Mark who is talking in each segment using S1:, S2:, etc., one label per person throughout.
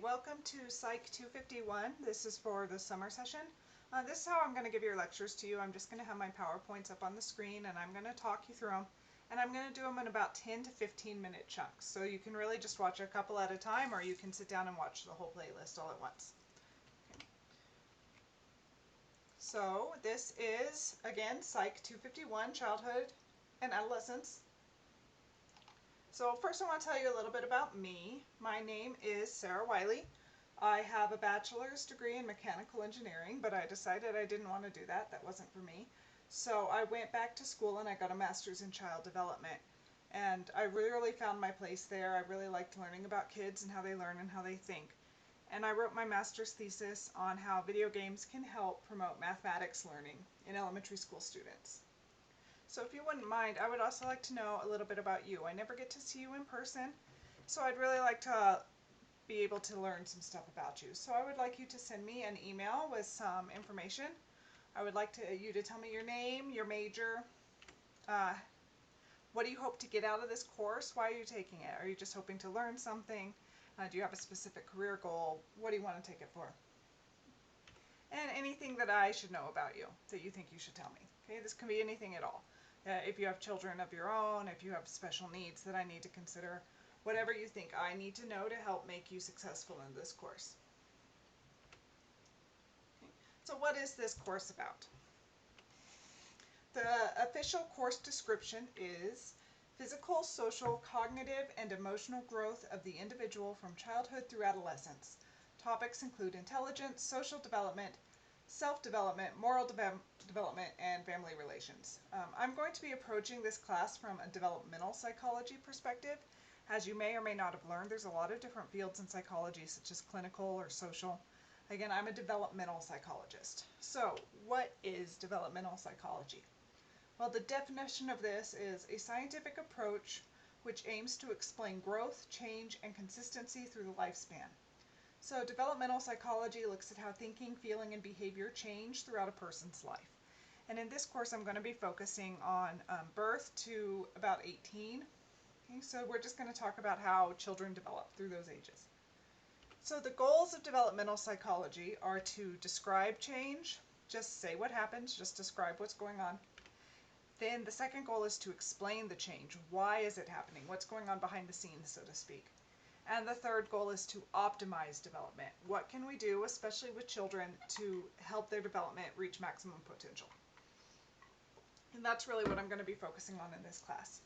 S1: Welcome to Psych 251. This is for the summer session. This is how I'm going to give your lectures to you. I'm just going to have my PowerPoints up on the screen and I'm going to talk you through them. And I'm going to do them in about 10 to 15 minute chunks. So you can really just watch a couple at a time, or you can sit down and watch the whole playlist all at once. Okay. So this is, again, Psych 251, Childhood and Adolescence. So first I want to tell you a little bit about me. My name is Sarah Wiley. I have a bachelor's degree in mechanical engineering, but I decided I didn't want to do that. That wasn't for me. So I went back to school and I got a master's in child development. And I really found my place there. I really liked learning about kids and how they learn and how they think. And I wrote my master's thesis on how video games can help promote mathematics learning in elementary school students. So if you wouldn't mind, I would also like to know a little bit about you. I never get to see you in person, so I'd really like to be able to learn some stuff about you. So I would like you to send me an email with some information. I would like you to tell me your name, your major, what do you hope to get out of this course? Why are you taking it? Are you just hoping to learn something? Do you have a specific career goal? What do you want to take it for? And anything that I should know about you that you think you should tell me. Okay, this can be anything at all. If you have children of your own, if you have special needs that I need to consider, whatever you think I need to know to help make you successful in this course. Okay. So what is this course about? The official course description is physical, social, cognitive, and emotional growth of the individual from childhood through adolescence. Topics include intelligence, social development, self-development, moral development, and family relations. I'm going to be approaching this class from a developmental psychology perspective. As you may or may not have learned, there's a lot of different fields in psychology, such as clinical or social. Again, I'm a developmental psychologist. So, what is developmental psychology? Well, the definition of this is a scientific approach which aims to explain growth, change, and consistency through the lifespan. So developmental psychology looks at how thinking, feeling, and behavior change throughout a person's life. And in this course, I'm going to be focusing on birth to about 18. Okay, so we're just going to talk about how children develop through those ages. So the goals of developmental psychology are to describe change, just say what happens, just describe what's going on. Then the second goal is to explain the change. Why is it happening? What's going on behind the scenes, so to speak? And the third goal is to optimize development. What can we do, especially with children, to help their development reach maximum potential? And that's really what I'm going to be focusing on in this class.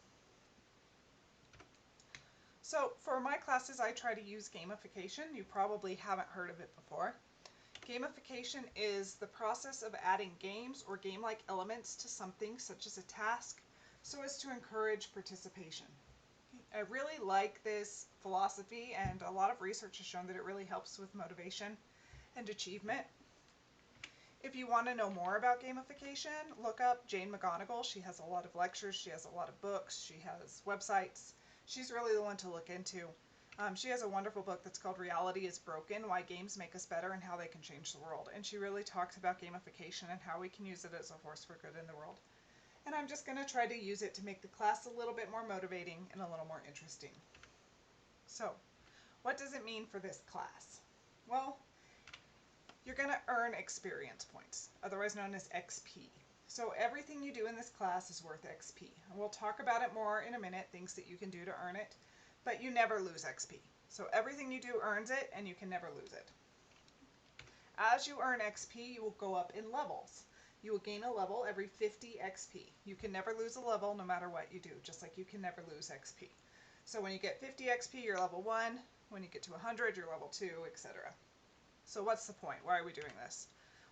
S1: So for my classes, I try to use gamification. You probably haven't heard of it before. Gamification is the process of adding games or game-like elements to something such as a task so as to encourage participation. I really like this philosophy, and a lot of research has shown that it really helps with motivation and achievement. If you want to know more about gamification, look up Jane McGonigal. She has a lot of lectures, she has a lot of books, she has websites. She's really the one to look into. She has a wonderful book that's called Reality is Broken, Why Games Make Us Better and How They Can Change the World. And she really talks about gamification and how we can use it as a force for good in the world. And I'm just going to try to use it to make the class a little bit more motivating and a little more interesting. So, what does it mean for this class? Well, you're going to earn experience points, otherwise known as XP. So everything you do in this class is worth XP. And we'll talk about it more in a minute, things that you can do to earn it, but you never lose XP. So everything you do earns it, and you can never lose it. As you earn XP, you will go up in levels. You will gain a level every 50 XP. You can never lose a level no matter what you do, just like you can never lose XP. So when you get 50 XP, you're level 1. When you get to 100, you're level 2, etc. So what's the point? Why are we doing this?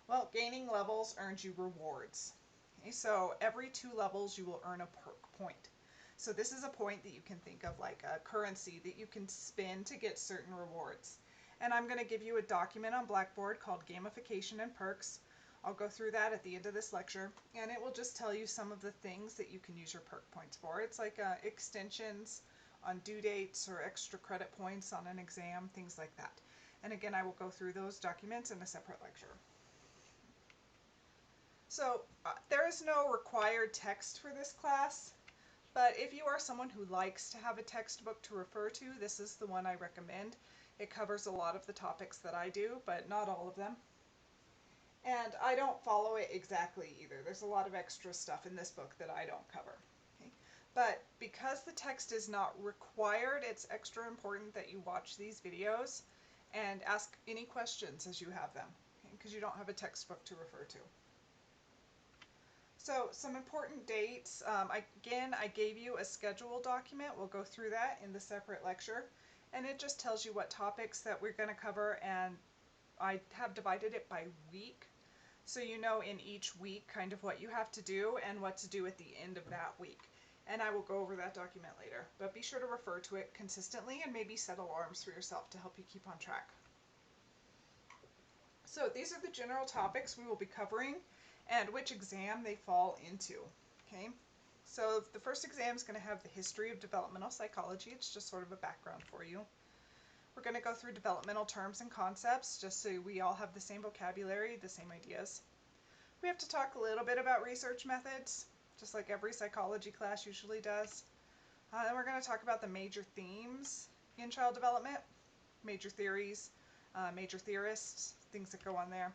S1: Well, gaining levels earns you rewards. Okay, so every 2 levels, you will earn a perk point. So this is a point that you can think of like a currency that you can spend to get certain rewards. And I'm going to give you a document on Blackboard called Gamification and Perks. I'll go through that at the end of this lecture, and it will just tell you some of the things that you can use your perk points for. It's like extensions on due dates or extra credit points on an exam, things like that. And again, I will go through those documents in a separate lecture. So there is no required text for this class, But if you are someone who likes to have a textbook to refer to, this is the one I recommend. It covers a lot of the topics that I do, but not all of them. And I don't follow it exactly either. There's a lot of extra stuff in this book that I don't cover. Okay? But because the text is not required, it's extra important that you watch these videos and ask any questions as you have them, because you don't have a textbook to refer to. So some important dates. Again, I gave you a schedule document. We'll go through that in the separate lecture. And it just tells you what topics that we're going to cover, and I have divided it by week. So you know in each week kind of what you have to do and what to do at the end of that week. And I will go over that document later. But be sure to refer to it consistently and maybe set alarms for yourself to help you keep on track. So these are the general topics we will be covering and which exam they fall into. Okay, so the first exam is going to have the history of developmental psychology. It's just sort of a background for you. We're going to go through developmental terms and concepts just so we all have the same vocabulary, the same ideas. We have to talk a little bit about research methods, just like every psychology class usually does. Then we're going to talk about the major themes in child development, major theories, major theorists, things that go on there.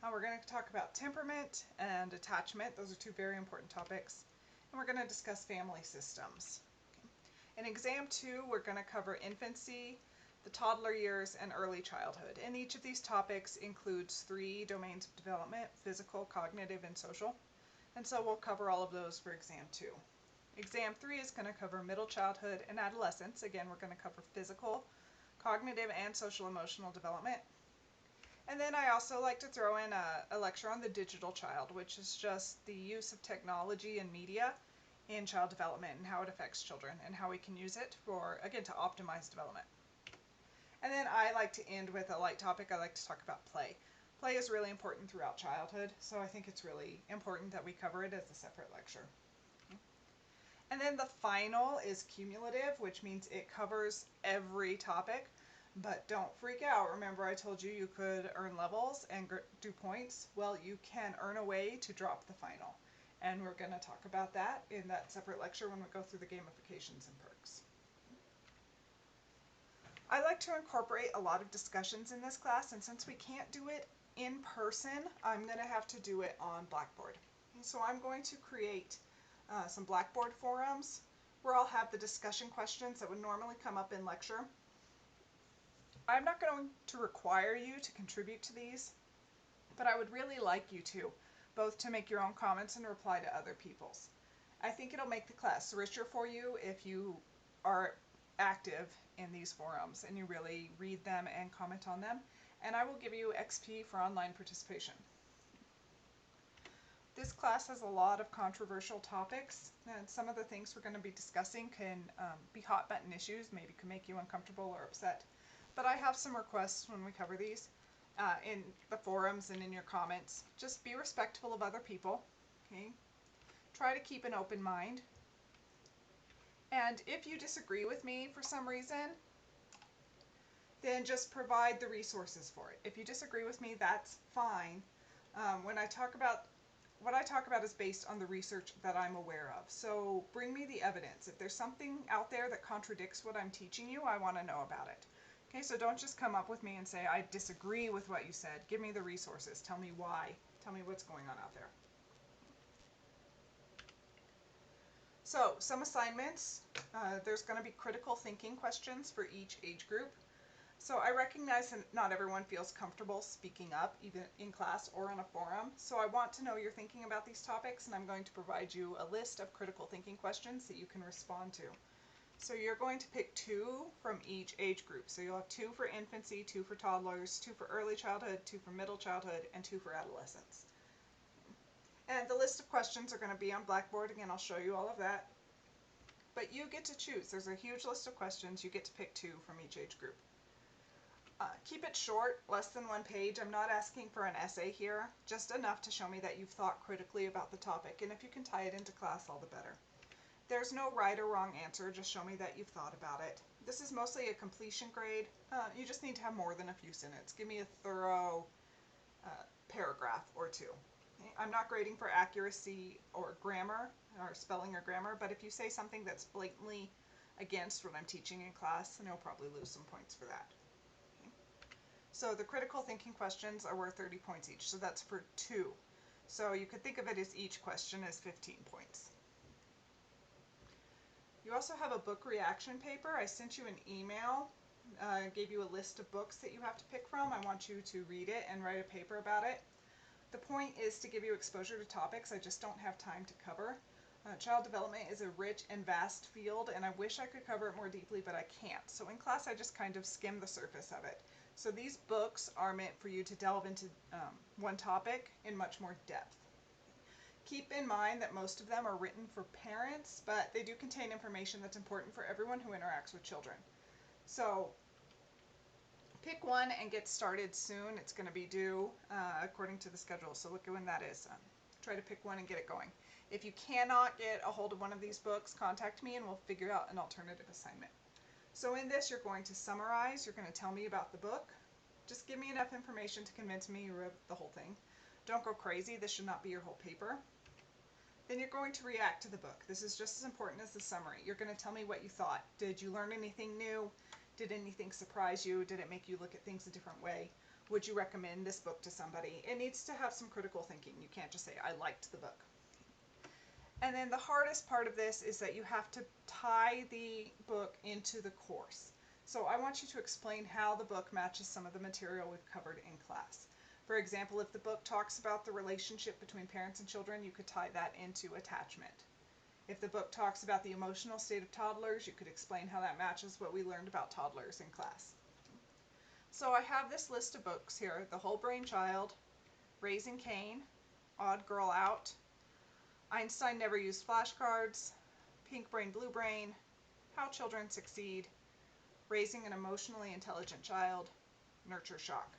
S1: We're going to talk about temperament and attachment. Those are two very important topics. And we're going to discuss family systems. Okay. In exam 2, we're going to cover infancy, the toddler years, and early childhood. And each of these topics includes 3 domains of development: physical, cognitive, and social. And so we'll cover all of those for exam 2. Exam 3 is going to cover middle childhood and adolescence. Again, we're going to cover physical, cognitive, and social emotional development. And then I also like to throw in a lecture on the digital child, which is just the use of technology and media in child development and how it affects children and how we can use it for, again, to optimize development. And then I like to end with a light topic. I like to talk about play. Play is really important throughout childhood, so I think it's really important that we cover it as a separate lecture. Okay. And then the final is cumulative, which means it covers every topic. But don't freak out. Remember I told you you could earn levels and do points? Well, you can earn a way to drop the final. And we're going to talk about that in that separate lecture when we go through the gamifications and perks. I like to incorporate a lot of discussions in this class, and since we can't do it in person, I'm going to have to do it on Blackboard. And so I'm going to create some Blackboard forums where I'll have the discussion questions that would normally come up in lecture. I'm not going to require you to contribute to these, but I would really like you to, both to make your own comments and reply to other people's. I think it'll make the class richer for you if you are active in these forums and you really read them and comment on them, and I will give you XP for online participation. This class has a lot of controversial topics, and some of the things we're going to be discussing can be hot button issues, maybe can make you uncomfortable or upset. But I have some requests when we cover these in the forums and in your comments. Just be respectful of other people, okay? Try to keep an open mind. And if you disagree with me for some reason, then just provide the resources for it. If you disagree with me, that's fine. What I talk about is based on the research that I'm aware of. So bring me the evidence. If there's something out there that contradicts what I'm teaching you, I want to know about it. Okay, so don't just come up with me and say, I disagree with what you said. Give me the resources. Tell me why. Tell me what's going on out there. So, some assignments. There's going to be critical thinking questions for each age group. So I recognize that not everyone feels comfortable speaking up, even in class or on a forum. So I want to know you're thinking about these topics, and I'm going to provide you a list of critical thinking questions that you can respond to. So you're going to pick 2 from each age group. So you'll have 2 for infancy, 2 for toddlers, 2 for early childhood, 2 for middle childhood, and 2 for adolescents. And the list of questions are going to be on Blackboard. Again, I'll show you all of that. But you get to choose. There's a huge list of questions. You get to pick 2 from each age group. Keep it short, less than 1 page. I'm not asking for an essay here, just enough to show me that you've thought critically about the topic. And if you can tie it into class, all the better. There's no right or wrong answer, just show me that you've thought about it. This is mostly a completion grade. You just need to have more than a few sentences. Give me a thorough paragraph or 2. Okay? I'm not grading for accuracy or grammar or spelling or grammar, but if you say something that's blatantly against what I'm teaching in class, then you'll probably lose some points for that. Okay? So the critical thinking questions are worth 30 points each, so that's for 2. So you could think of it as each question as 15 points. You also have a book reaction paper. I sent you an email, gave you a list of books that you have to pick from. I want you to read it and write a paper about it. The point is to give you exposure to topics I just don't have time to cover. Child development is a rich and vast field, and I wish I could cover it more deeply, but I can't. So in class, I just kind of skim the surface of it. So these books are meant for you to delve into one topic in much more depth. Keep in mind that most of them are written for parents, but they do contain information that's important for everyone who interacts with children. So pick one and get started soon. It's going to be due according to the schedule, so look at when that is. Try to pick one and get it going. If you cannot get a hold of one of these books, contact me and we'll figure out an alternative assignment. So in this, you're going to summarize. You're going to tell me about the book. Just give me enough information to convince me you read the whole thing. Don't go crazy. This should not be your whole paper. Then you're going to react to the book. This is just as important as the summary. You're going to tell me what you thought. Did you learn anything new? Did anything surprise you? Did it make you look at things a different way? Would you recommend this book to somebody? It needs to have some critical thinking. You can't just say, I liked the book. And then the hardest part of this is that you have to tie the book into the course. So I want you to explain how the book matches some of the material we've covered in class. For example, if the book talks about the relationship between parents and children, you could tie that into attachment. If the book talks about the emotional state of toddlers, you could explain how that matches what we learned about toddlers in class. So I have this list of books here: The Whole Brain Child, Raising Cain, Odd Girl Out, Einstein Never Used Flashcards, Pink Brain, Blue Brain, How Children Succeed, Raising an Emotionally Intelligent Child, Nurture Shock.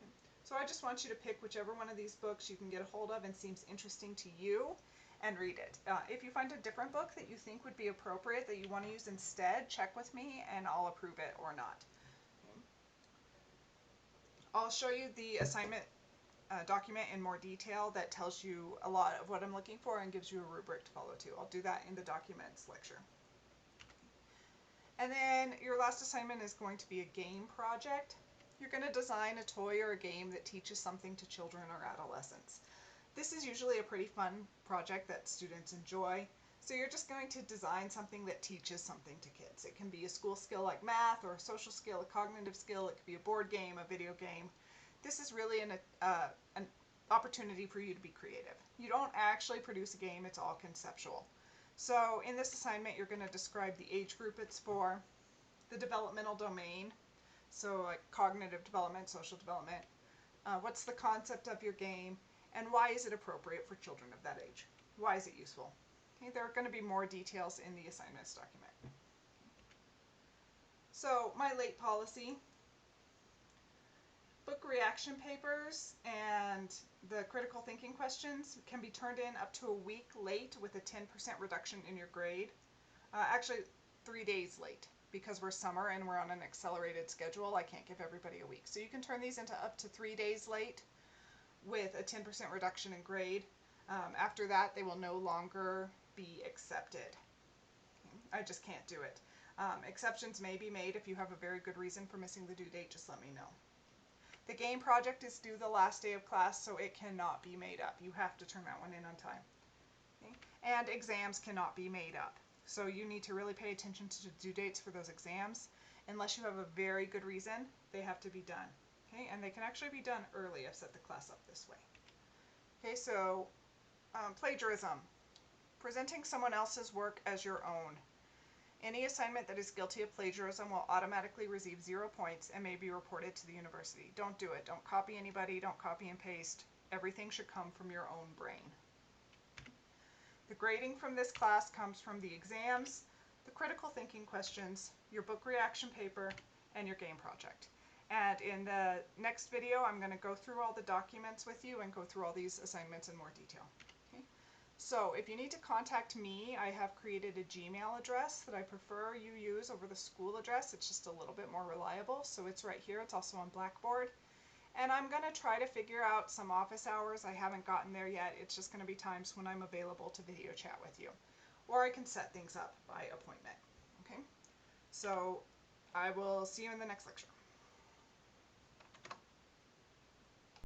S1: Okay. So I just want you to pick whichever one of these books you can get a hold of and seems interesting to you and read it. If you find a different book that you think would be appropriate that you want to use instead, check with me and I'll approve it or not. Okay. I'll show you the assignment document in more detail that tells you a lot of what I'm looking for and gives you a rubric to follow too. I'll do that in the documents lecture. And then your last assignment is going to be a game project. You're going to design a toy or a game that teaches something to children or adolescents. This is usually a pretty fun project that students enjoy. So you're just going to design something that teaches something to kids. It can be a school skill like math, or a social skill, a cognitive skill. It could be a board game, a video game. This is really an opportunity for you to be creative. You don't actually produce a game, it's all conceptual. So in this assignment, you're going to describe the age group it's for, the developmental domain, so like cognitive development, social development, what's the concept of your game, and why is it appropriate for children of that age? Why is it useful? Okay, there are going to be more details in the assignments document. So my late policy: book reaction papers and the critical thinking questions can be turned in up to a week late with a 10% reduction in your grade. Actually, 3 days late, because we're summer and we're on an accelerated schedule. I can't give everybody a week. So you can turn these into up to 3 days late with a 10% reduction in grade. After that, they will no longer be accepted. I just can't do it. Exceptions may be made if you have a very good reason for missing the due date. Just let me know. The game project is due the last day of class, so it cannot be made up. You have to turn that one in on time. Okay? And exams cannot be made up. So you need to really pay attention to the due dates for those exams. Unless you have a very good reason, they have to be done. Okay? And they can actually be done early. I've set the class up this way. Okay, so plagiarism. Presenting someone else's work as your own. Any assignment that is guilty of plagiarism will automatically receive 0 points and may be reported to the university. Don't do it. Don't copy anybody. Don't copy and paste. Everything should come from your own brain. The grading from this class comes from the exams, the critical thinking questions, your book reaction paper, and your game project. And in the next video, I'm going to go through all the documents with you and go through all these assignments in more detail. Okay? So if you need to contact me, I have created a Gmail address that I prefer you use over the school address. It's just a little bit more reliable. So it's right here. It's also on Blackboard. And I'm going to try to figure out some office hours. I haven't gotten there yet. It's just going to be times when I'm available to video chat with you. Or I can set things up by appointment. Okay? So I will see you in the next lecture.